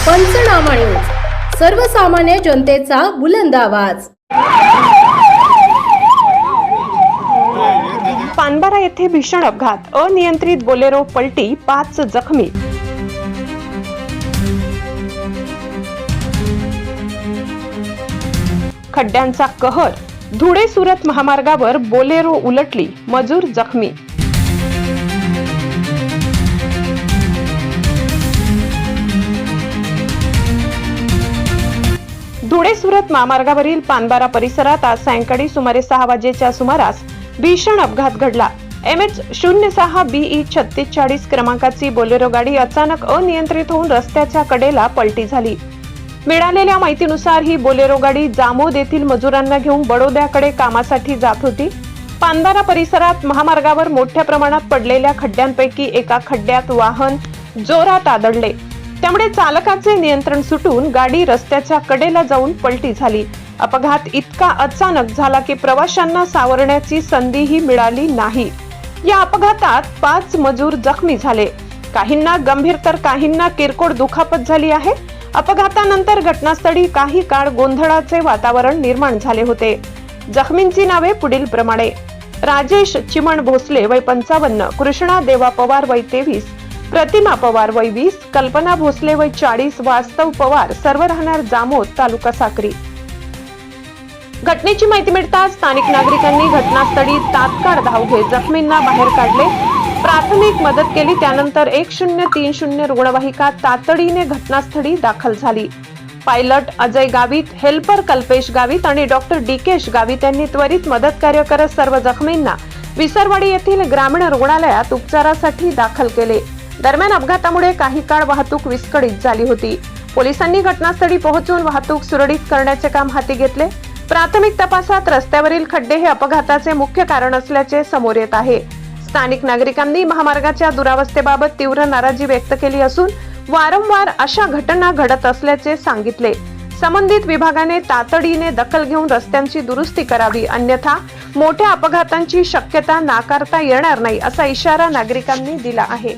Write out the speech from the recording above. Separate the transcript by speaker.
Speaker 1: पंचनामा न्यूज, सर्वसामान्य जनतेचा बुलंद आवाज।
Speaker 2: पानबारा येथे भीषण अपघात, अनियंत्रित बोलेरो पलटी, 5 जखमी। खड्ड्यांचा कहर, धुळे सुरत महामार्गावर बोलेरो उलटली, मजूर जखमी। धुळे सुरत महामार्गावरील पानबारा परिसरात आज सायंकाळी सुमारे 6 वाजेच्या सुमारास भीषण अपघात घडला। MH06 BE 3640 क्रमांकाची बोलेरो गाडी अचानक अनियंत्रित होऊन रस्त्याच्या कडेला पलटी झाली। मिळालेल्या माहितीनुसार ही बोलेरो गाडी जामोद येथील मजुरांना घेऊन बडोद्याकडे कामासाठी जात होती। पानबारा परिसरात महामार्गावर मोठ्या प्रमाणात पडलेल्या खड्ड्यांपैकी एका खड्ड्यात वाहन जोरात आदळले, त्यामुळे चालकाचे नियंत्रण सुटून गाडी रस्त्याच्या कडेला जाऊन पलटी झाली। अपघात इतका अचानक झाला की प्रवाशांना सावरण्याची संधीही मिळाली नाही। या अपघातात 5 मजूर जखमी झाले, काहींना गंभीर तर काहींना किरकोळ दुखापत झाली आहे। अपघातानंतर घटनास्थळी काही काळ गोंधळाचे वातावरण निर्माण झाले होते। जखमींची नावे पुढील प्रमाणे: राजेश चिमण भोसले वय 55, कृष्णा देवा पवार वय 23, प्रतिमा पवार वय 20, कल्पना भोसले वय 40, वास्तव पवार, सर्व राहणार जामोद, तालुका साक्री। घटनेची माहिती मिळताच स्थानिक नागरिकांनी घटनास्थळी तात्काळ धाव घेत जखमींना बाहेर काढले, प्राथमिक मदत केली। त्यानंतर 1030 रुग्णवाहिका तातडीने घटनास्थळी दाखल झाली। पायलट अजय गावित, हेल्पर कल्पेश गावित आणि डॉक्टर डिकेश गावित यांनी त्वरित मदत कार्य करत सर्व जखमींना विसरवाडी येथील ग्रामीण रुग्णालयात उपचारासाठी दाखल केले। दरम्यान अपघातामुळे काही काळ वाहतूक विस्कळीत झाली होती। पोलिसांनी घटनास्थळी पोहोचून वाहतूक सुरळीत करण्याचे काम हाती घेतले। प्राथमिक तपासात रस्त्यावरील खड्डे हे अपघाताचे मुख्य कारण असल्याचे समोर येत आहे। स्थानिक नागरिकांनी महामार्गाच्या दुरावस्थेबाबत तीव्र नाराजी व्यक्त केली असून वारंवार अशा घटना घडत असल्याचे सांगितले। संबंधित विभागाने तातडीने दखल घेऊन रस्त्यांची दुरुस्ती करावी, अन्यथा मोठ्या अपघातांची शक्यता नाकारता येणार नाही, असा इशारा नागरिकांनी दिला आहे।